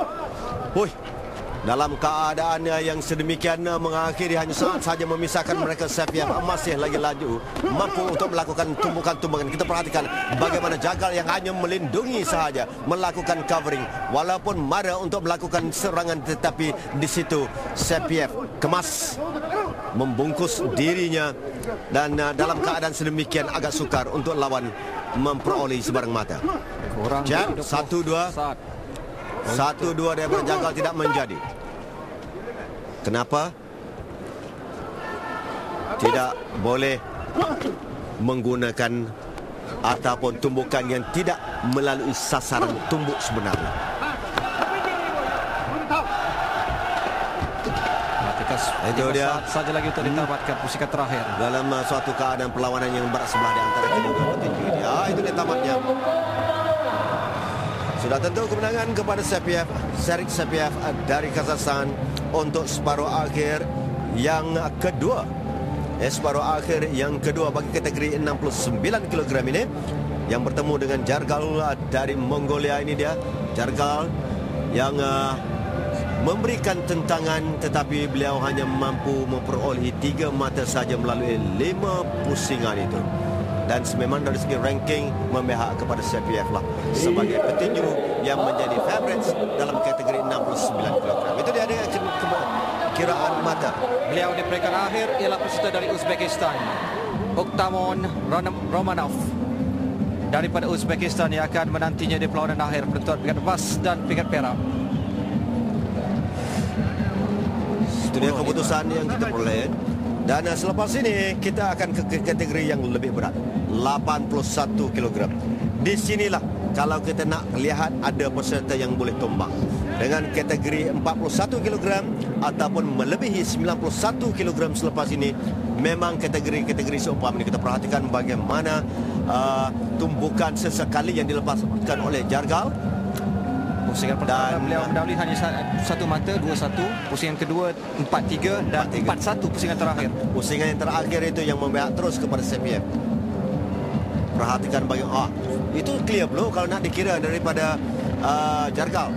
Dalam keadaan yang sedemikian mengakhiri hanya saat saja memisahkan mereka. Sapiev masih lagi laju, mampu untuk melakukan tumbukan-tumbukan. Kita perhatikan bagaimana Jargal yang hanya melindungi sahaja, melakukan covering walaupun marah untuk melakukan serangan, tetapi di situ Sapiev kemas, membungkus dirinya, dan dalam keadaan sedemikian agak sukar untuk lawan memperoleh sebarang mata. Jab 1-2 daripada Jargal tidak menjadi. Kenapa? Tidak boleh menggunakan ataupun tumbukan yang tidak melalui sasaran tumbuk sebenarnya. Itu dia. Saja lagi untuk ditamatkan pusingan terakhir. Dalam suatu keadaan perlawanan yang berat sebelah di antara kedua petinju ini. Itu dia tamatnya. Sudah tentu kemenangan kepada Sarik Sapiev dari Kazakhstan untuk separuh akhir yang kedua. Separuh akhir yang kedua bagi kategori 69 kg ini, yang bertemu dengan Jargal dari Mongolia. Ini dia Jargal yang memberikan tentangan, tetapi beliau hanya mampu memperolehi 3 mata saja melalui 5 pusingan itu. Dan memang dari segi ranking memihak kepada Sapiev lah sebagai petinju yang menjadi favourites dalam kategori 69 kg. Itu dia kiraan mata. Beliau di peringkat akhir ialah peserta dari Uzbekistan, Oktamon Romanov daripada Uzbekistan, yang akan menantinya di perlawanan akhir penentuan peringkat emas dan peringkat perak. Itu dia keputusan yang kita peroleh. Dan selepas ini kita akan ke kategori yang lebih berat, 81 kg. Di sinilah kalau kita nak lihat ada peserta yang boleh tumbang. Dengan kategori 41 kg ataupun melebihi 91 kg selepas ini, memang kategori-kategori seumpama ini. Kita perhatikan bagaimana tumbukan sesekali yang dilepaskan oleh Jargal. Pusingan pertama beliau mendahului hanya satu mata, 2-1. Pusingan kedua 4-3 dan 4-1 pusingan terakhir. Pusingan yang terakhir itu yang memihak terus kepada Sapiev. Perhatikan bagaimana itu clear blow kalau nak dikira daripada Jargal.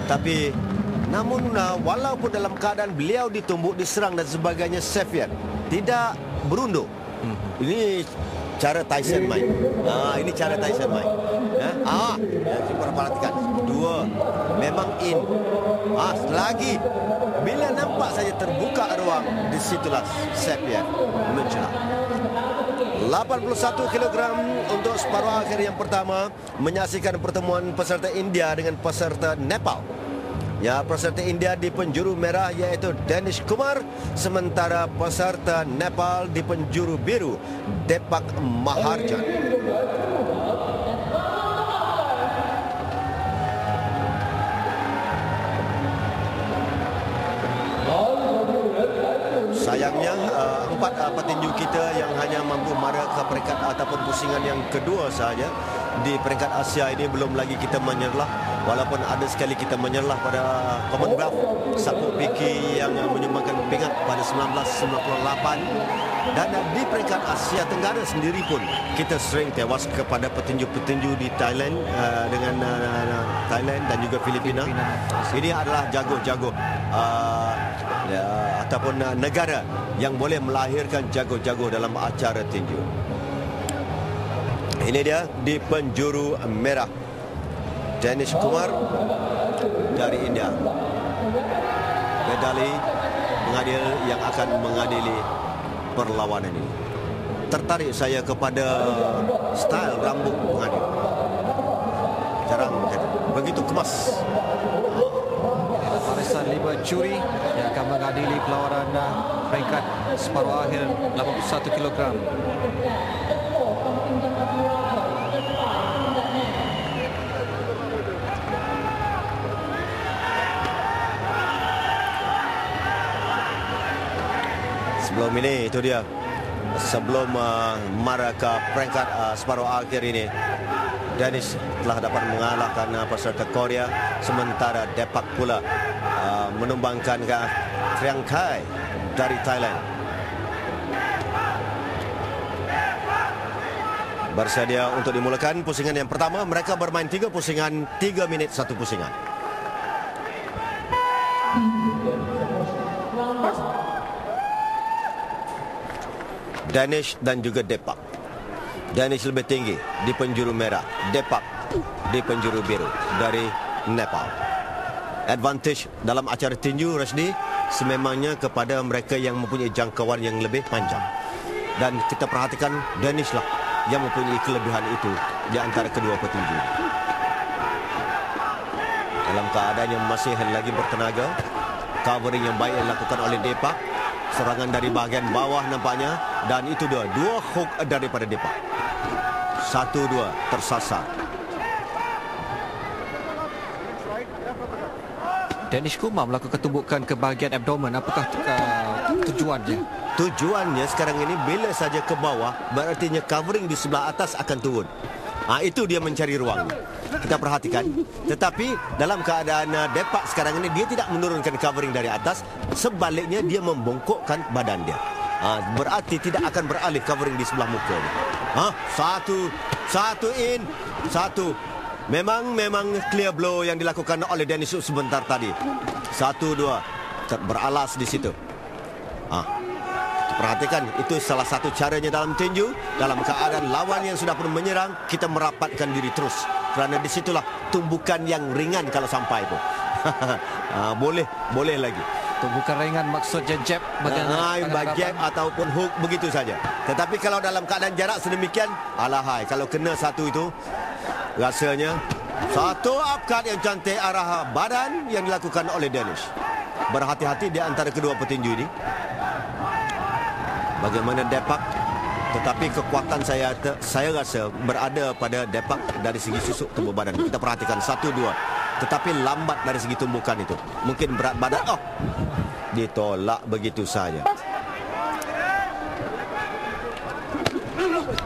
Tapi namun walaupun dalam keadaan beliau ditumbuk, diserang dan sebagainya, Sapiev tidak berunduk. Ini cara Tyson main. Ini cara Tyson main. Kita perhatikan. 2 memang in. Lagi bila nampak saja terbuka ruang, di situlah Sapiev mencelah. 81 kg untuk separuh akhir yang pertama, menyaksikan pertemuan peserta India dengan peserta Nepal. Peserta India di penjuru merah iaitu Danish Kumar, sementara peserta Nepal di penjuru biru Deepak Maharjan. Sayangnya 4 petinju kita yang hanya mampu mara ke peringkat ataupun pusingan yang kedua sahaja. di peringkat Asia ini belum lagi kita menyerlah. Walaupun ada sekali kita menyerlah pada Commonwealth Sapuk Piki yang menyumbangkan pingat pada 1998. Dan di peringkat Asia Tenggara sendiri pun kita sering tewas kepada petinju-petinju di Thailand dengan Thailand dan juga Filipina. Ini adalah jago-jago ataupun negara yang boleh melahirkan jago-jago dalam acara tinju. Ini dia di penjuru merah, Danish Kumar dari India. Medali pengadil yang akan mengadili perlawanan ini. Tertarik saya kepada style rambut pengadil. Jarang begitu kemas. Barisan 5 juri yang akan mengadili perlawanan peringkat separuh akhir 81 kg. Sebelum ini, itu dia. Sebelum marah ke peringkat separuh akhir ini, Danish telah dapat mengalahkan peserta Korea. Sementara Depak pula menumbangkan ke Triang Kai dari Thailand. Bersedia untuk dimulakan pusingan yang pertama. Mereka bermain 3 pusingan, 3 minit 1 pusingan. Danish dan juga Depak. Danish lebih tinggi di penjuru merah, Depak di penjuru biru dari Nepal. Advantage dalam acara tinju, Rasdi, sememangnya kepada mereka yang mempunyai jangkauan yang lebih panjang. Dan kita perhatikan Danish lah yang mempunyai kelebihan itu di antara kedua petinju. Dalam keadaan yang masih lagi bertenaga, covering yang baik yang dilakukan oleh Depak. Serangan dari bahagian bawah nampaknya. Dan itu dia, 2 hook daripada Depak. 1-2 tersasar. Danish Kumar melakukan tumbukan ke bahagian abdomen. Apakah tujuannya? Tujuannya sekarang ini bila saja ke bawah, berartinya covering di sebelah atas akan turun. Itu dia mencari ruang. Kita perhatikan. Tetapi dalam keadaan Depak sekarang ini, dia tidak menurunkan covering dari atas. Sebaliknya dia membongkokkan badan dia. Berarti tidak akan beralih covering di sebelah muka ni. Satu in, satu. Memang clear blow yang dilakukan oleh Danish sebentar tadi. 1-2 beralas di situ. Perhatikan, itu salah satu caranya dalam tinju. Dalam keadaan lawan yang sudah pun menyerang, kita merapatkan diri terus. Kerana disitulah tumbukan yang ringan kalau sampai pun. Boleh lagi. Tumbukan ringan maksudnya jab, jab ataupun hook, begitu saja. Tetapi kalau dalam keadaan jarak sedemikian, alahai, kalau kena satu itu, rasanya satu upcut yang cantik arah badan yang dilakukan oleh Danish. Berhati-hati di antara kedua petinju ini. Bagaimana Depak, tetapi kekuatan saya rasa berada pada Depak dari segi susuk tubuh badan. Kita perhatikan 1-2, tetapi lambat dari segi tumbukan itu. Mungkin berat badan, ditolak begitu saja.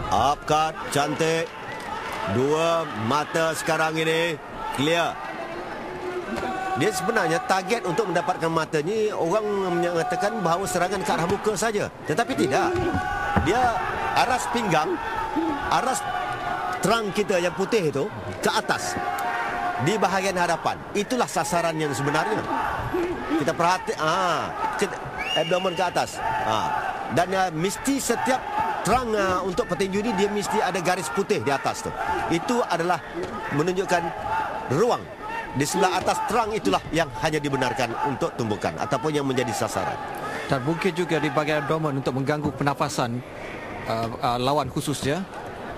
Upcut cantik. 2 mata sekarang ini clear. Dia sebenarnya target untuk mendapatkan mata ni, orang mengatakan bahawa serangan ke arah muka saja. Tetapi tidak. Dia aras pinggang, aras terang kita yang putih itu ke atas. Di bahagian hadapan. Itulah sasaran yang sebenarnya. Kita perhati, abdomen ke atas. Dan mesti setiap terang untuk petinju ini, dia mesti ada garis putih di atas tu. Itu adalah menunjukkan ruang. Di sebelah atas terang itulah yang hanya dibenarkan untuk tumbukan ataupun yang menjadi sasaran. Dan mungkin juga di bahagian abdomen untuk mengganggu pernafasan lawan khususnya.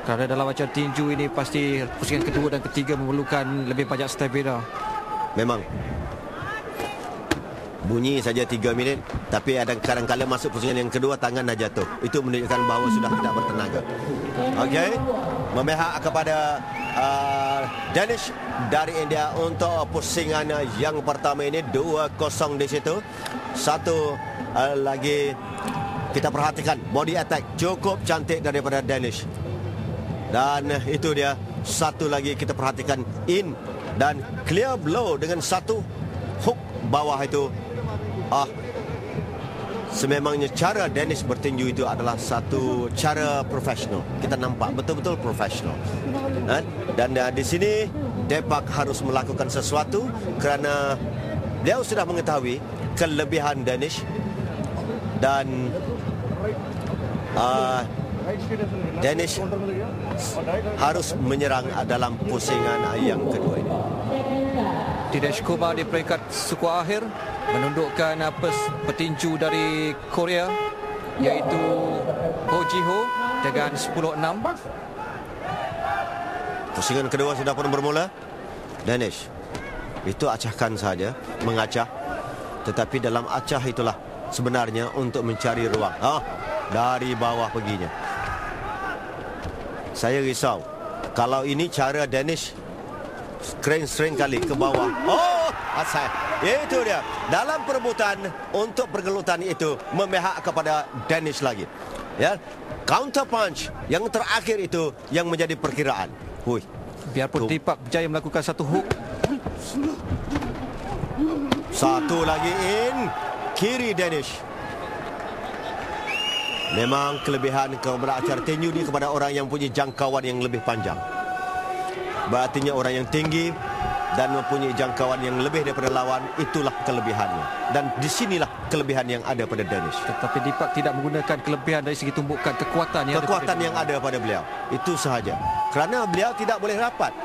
Kerana dalam acara tinju ini pasti pusingan kedua dan ketiga memerlukan lebih banyak stamina. Memang. Bunyi saja 3 minit, tapi kadang-kadang masuk pusingan yang kedua, tangan dah jatuh. Itu menunjukkan bahawa sudah tidak bertenaga. Okey, memihak kepada Danish dari India untuk pusingan yang pertama ini. 2-0 di situ. Satu lagi kita perhatikan body attack cukup cantik daripada Danish. Dan itu dia Satu lagi kita perhatikan in dan clear blow dengan satu hook bawah itu. Sememangnya cara Danish bertinju itu adalah satu cara profesional. Kita nampak betul-betul profesional. Dan di sini Depak harus melakukan sesuatu kerana beliau sudah mengetahui kelebihan Danish dan Danish harus menyerang dalam pusingan yang kedua ini. Dinesh Kumar di peringkat suku akhir menundukkan petinju dari Korea iaitu Ho Ji-ho dengan 10-6. Pusingan kedua sudah pun bermula. Danish itu acahkan saja, mengacah. Tetapi dalam acah itulah sebenarnya untuk mencari ruang. Dari bawah perginya. Saya risau kalau ini cara Danish sering kali ke bawah. Asal itu dia. Dalam perebutan untuk pergelutan itu memihak kepada Danish lagi. Ya, counter punch yang terakhir itu yang menjadi perkiraan. Biarpun Depak berjaya melakukan satu hook. Satu lagi in kiri Danish. Memang kelebihan kepada acara tinju ini kepada orang yang punya jangkauan yang lebih panjang. Berartinya orang yang tinggi dan mempunyai jangkauan yang lebih daripada lawan, itulah kelebihannya. Dan disinilah kelebihan yang ada pada Danish. Tetapi Depak tidak menggunakan kelebihan dari segi tumbukan kekuatan yang ada pada beliau. Itu sahaja. Kerana beliau tidak boleh rapat.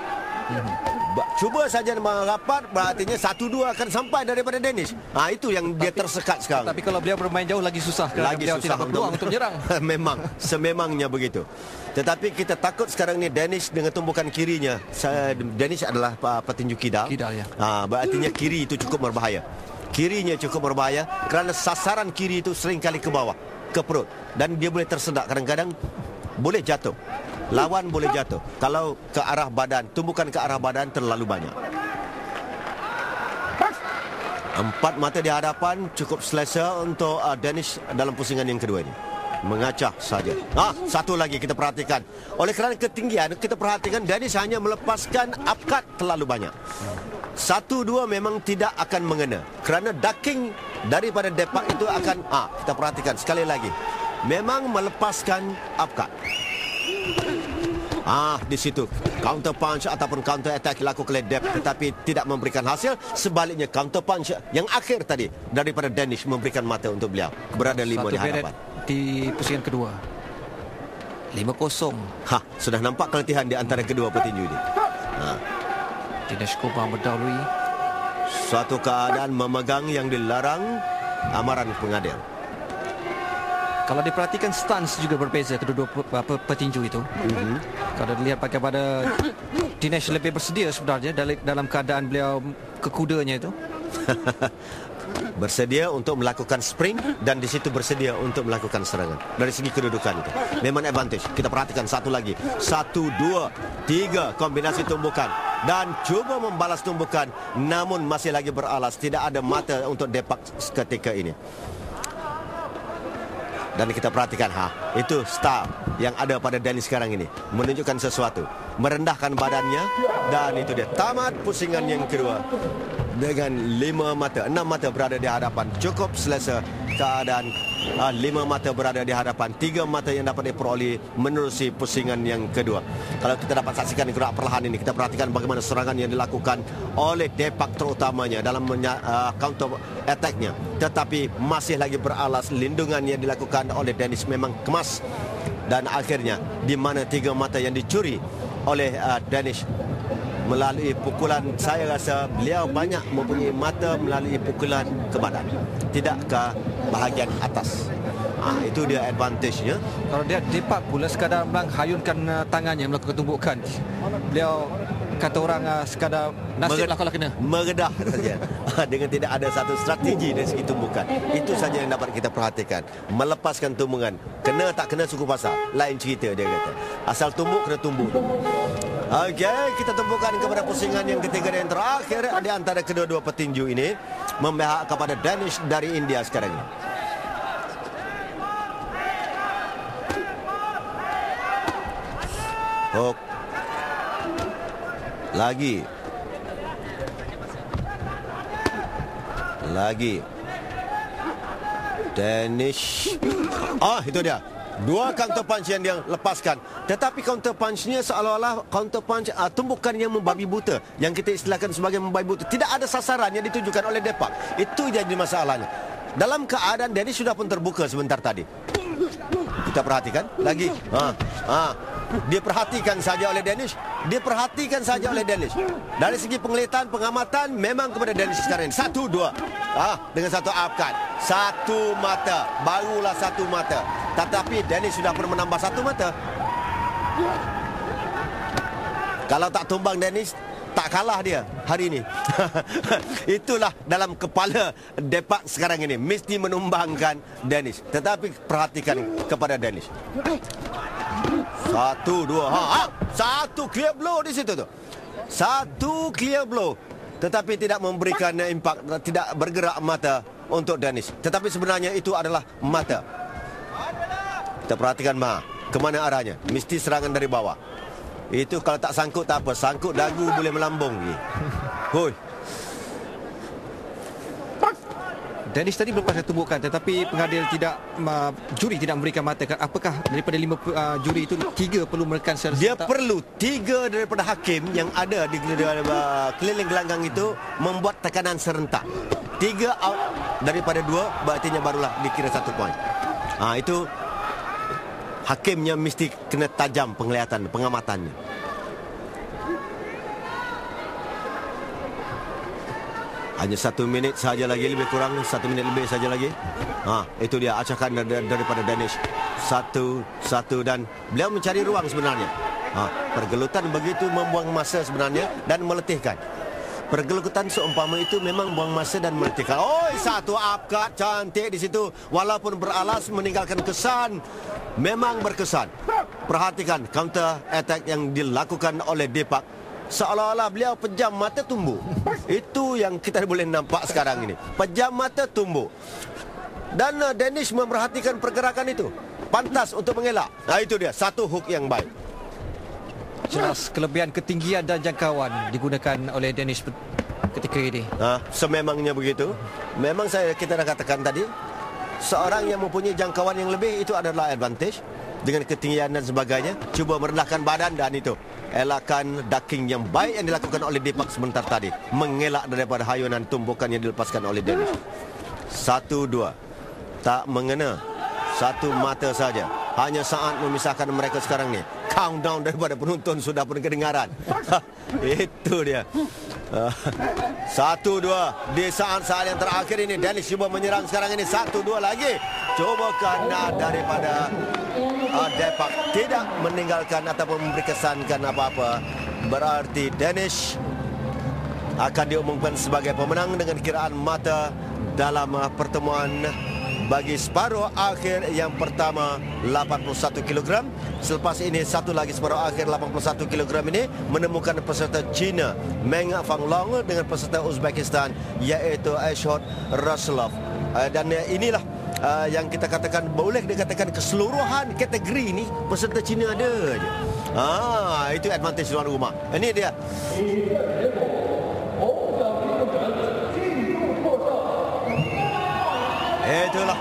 Cuba saja merapat, berartinya 1-2 akan sampai daripada Danish. Itu yang dia tersekat sekarang. Tapi kalau beliau bermain jauh lagi susah kerana beliau tidak berpeluang untuk menyerang. Memang, sememangnya begitu. Tetapi kita takut sekarang ni Danish dengan tumbukan kirinya. Danish adalah petinju kidal. Ya. Berartinya kiri itu cukup berbahaya. Kirinya cukup berbahaya kerana sasaran kiri itu sering kali ke bawah, ke perut. Dan dia boleh tersedak, kadang-kadang boleh jatuh. Lawan boleh jatuh kalau ke arah badan, tumbukan ke arah badan terlalu banyak. 4 mata di hadapan cukup selesa untuk Danish dalam pusingan yang kedua ini. Mengacah saja. Satu lagi kita perhatikan. Oleh kerana ketinggian, kita perhatikan Danish hanya melepaskan upcut terlalu banyak. 1-2 memang tidak akan mengena. Kerana ducking daripada Depak itu akan kita perhatikan sekali lagi. Memang melepaskan upcut. Di situ counter punch ataupun counter attack dilakukan oleh Depak tetapi tidak memberikan hasil. Sebaliknya counter punch yang akhir tadi daripada Danish memberikan mata untuk beliau. Berada 5 di hadapan. Di pusingan kedua 5-0. Sudah nampak keletihan di antara kedua petinju ini. Dinesh Kumar mendahului. Suatu keadaan memegang yang dilarang amaran pengadil. Kalau diperhatikan stance juga berbeza kedua petinju itu. Kalau dilihat bagaimana Dinesh lebih bersedia sebenarnya dalam keadaan beliau ke kudanya itu. Bersedia untuk melakukan spring dan di situ bersedia untuk melakukan serangan. Dari segi kedudukan itu memang advantage. Kita perhatikan satu lagi. 1, 2, 3 kombinasi tumbukan dan cuba membalas tumbukan, namun masih lagi beralas. Tidak ada mata untuk Depak ketika ini. Dan kita perhatikan itu style yang ada pada Danish sekarang ini, menunjukkan sesuatu, merendahkan badannya. Dan itu dia tamat pusingan yang kedua dengan 6 mata berada di hadapan. Cukup selesa keadaan. 5 mata berada di hadapan, 3 mata yang dapat diperoleh menerusi pusingan yang kedua. Kalau kita dapat saksikan gerak perlahan ini, kita perhatikan bagaimana serangan yang dilakukan oleh Depak terutamanya dalam counter attack-nya. Tetapi masih lagi beralas, lindungan yang dilakukan oleh Danish memang kemas. Dan akhirnya di mana 3 mata yang dicuri oleh Danish melalui pukulan, saya rasa beliau banyak mempunyai mata melalui pukulan ke badan, tidak ke bahagian atas. Itu dia advantage-nya. Kalau dia Depak pula sekadar menghayunkan tangannya melakukan tumbukan, beliau kata orang sekadar nasiblah kalau kena meredah saja. Dengan tidak ada satu strategi dari segi tumbukan. Itu saja yang dapat kita perhatikan. Melepaskan tumbukan, kena tak kena suku pasar, lain cerita dia kata. Asal tumbuk kena tumbuk. Okey, kita tumpukan kepada pusingan yang ketiga dan yang terakhir di antara kedua-dua petinju ini, memihak kepada Danish dari India sekarang ini. Hook Lagi. Danish. Itu dia. Dua counter punch yang dia lepaskan. Tetapi counter punch-nya seolah-olah counter punch tumbukan yang membabi buta, yang kita istilahkan sebagai membabi buta. Tidak ada sasaran yang ditujukan oleh Depak. Itu jadi masalahnya. Dalam keadaan Danish sudah pun terbuka sebentar tadi. Kita perhatikan lagi. Dia perhatikan saja oleh Danish. Dari segi penglihatan, pengamatan, memang kepada Danish sekarang ini. 1-2. Dengan satu uppercut. Satu mata. Barulah satu mata. Tetapi Danish sudah pun menambah satu mata. Kalau tak tumbang Danish, tak kalah dia hari ini. Itulah dalam kepala Depak sekarang ini. Mesti menumbangkan Danish. Tetapi perhatikan kepada Danish. 1-2. Satu clear blow di situ tu. Satu clear blow. Tetapi tidak memberikan impak, tidak bergerak mata untuk Danish. Tetapi sebenarnya itu adalah mata. Kita perhatikan kemana arahnya. Mesti serangan dari bawah. Itu kalau tak sangkut tak apa. Sangkut dagu boleh melambung. Hoi. Danish tadi melepaskan tumbukan, tetapi pengadil juri tidak memberikan mata. Apakah daripada 5 juri itu 3 perlu menekan secara Dia perlu 3 daripada hakim yang ada di keliling gelanggang itu membuat tekanan serentak. 3 out daripada 2, berartinya barulah dikira 1 poin. Itu hakimnya mesti kena tajam penglihatan, pengamatannya. Hanya 1 minit saja lagi, lebih kurang 1 minit lebih saja lagi. Itu dia acakan daripada Danish. 1-1 dan beliau mencari ruang sebenarnya. Pergelutan begitu membuang masa sebenarnya dan meletihkan. Pergelutan seumpama itu memang buang masa dan meletihkan. Satu uppercut cantik di situ. Walaupun beralas meninggalkan kesan, memang berkesan. Perhatikan counter attack yang dilakukan oleh Depak. Seolah-olah beliau pejam mata tumbuh. Itu yang kita boleh nampak sekarang ini. Pejam mata tumbuh. Dan Danish memperhatikan pergerakan itu. Pantas untuk mengelak. Itu dia, satu hook yang baik. Jelas kelebihan ketinggian dan jangkauan digunakan oleh Danish ketika ini. Sememangnya begitu. Memang kita dah katakan tadi, seorang yang mempunyai jangkauan yang lebih itu adalah advantage. Dengan ketinggian dan sebagainya, cuba merendahkan badan dan itu elakkan ducking yang baik yang dilakukan oleh Depak sebentar tadi, mengelak daripada hayunan tumbukan yang dilepaskan oleh Danish. 1-2 tak mengena, satu mata saja. Hanya saat memisahkan mereka sekarang ni. Countdown daripada penonton sudah pun kedengaran. Itu dia. 1-2 di saat-saat yang terakhir ini. Danish cuba menyerang sekarang ini. 1-2 lagi. Coba kena daripada Depak tidak meninggalkan ataupun memberi kesankan apa-apa. Berarti Danish akan diumumkan sebagai pemenang dengan kiraan mata dalam pertemuan bagi separuh akhir yang pertama 81 kg. Selepas ini satu lagi separuh akhir 81 kg ini menemukan peserta China Meng Fanglong dengan peserta Uzbekistan iaitu Ashot Rasulov. Dan inilah yang kita katakan, boleh dikatakan keseluruhan kategori ini peserta Cina ada je. Itu advantage tuan rumah. Ini dia. Itulah,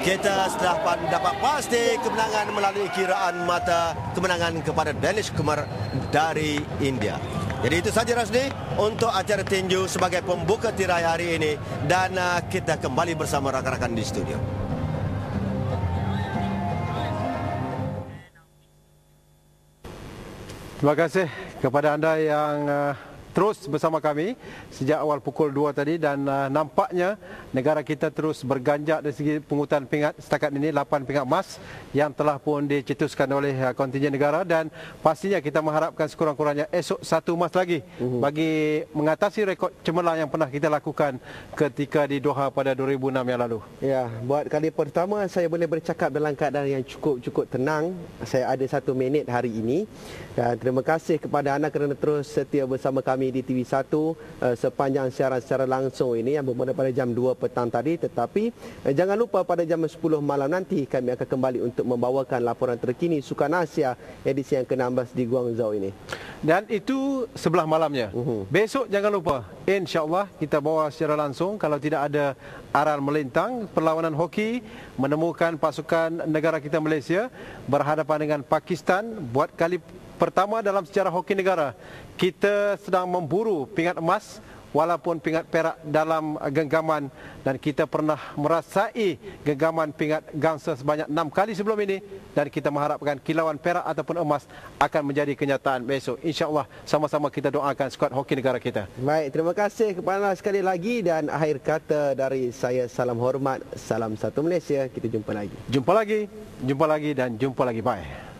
kita setelah dapat pasti kemenangan melalui kiraan mata, kemenangan kepada Danish Kumar dari India. Jadi itu saja Rasni untuk acara tinju sebagai pembuka tirai hari ini. Dan kita kembali bersama rakan-rakan di studio. Terima kasih kepada anda yang terus bersama kami sejak awal pukul 2 tadi. Dan nampaknya negara kita terus berganjak dari segi pungutan pingat. Setakat ini 8 pingat emas yang telah pun dicetuskan oleh kontingen negara. Dan pastinya kita mengharapkan sekurang-kurangnya esok 1 emas lagi bagi mengatasi rekod cemerlang yang pernah kita lakukan ketika di Doha pada 2006 yang lalu. Ya, buat kali pertama saya boleh bercakap dalam keadaan yang cukup tenang. Saya ada 1 minit hari ini. Dan terima kasih kepada anda kerana terus setia bersama kami kami di TV1 sepanjang siaran secara langsung ini yang bermula pada jam 2 petang tadi. Tetapi jangan lupa pada jam 10 malam nanti kami akan kembali untuk membawakan laporan terkini Sukan Asia edisi yang ke-16 di Guangzhou ini. Dan itu sebelah malamnya. Besok jangan lupa, insya-Allah kita bawa secara langsung. Kalau tidak ada aral melintang, perlawanan hoki menemukan pasukan negara kita Malaysia berhadapan dengan Pakistan. Buat kali pertama dalam sejarah hoki negara, kita sedang memburu pingat emas walaupun pingat perak dalam genggaman, dan kita pernah merasai genggaman pingat gangsa sebanyak 6 kali sebelum ini, dan kita mengharapkan kilauan perak ataupun emas akan menjadi kenyataan besok. InsyaAllah sama-sama kita doakan skuad hoki negara kita. Baik, terima kasih kepada anda sekali lagi, dan akhir kata dari saya, salam hormat, salam satu Malaysia. Kita jumpa lagi. Jumpa lagi dan jumpa lagi. Bye.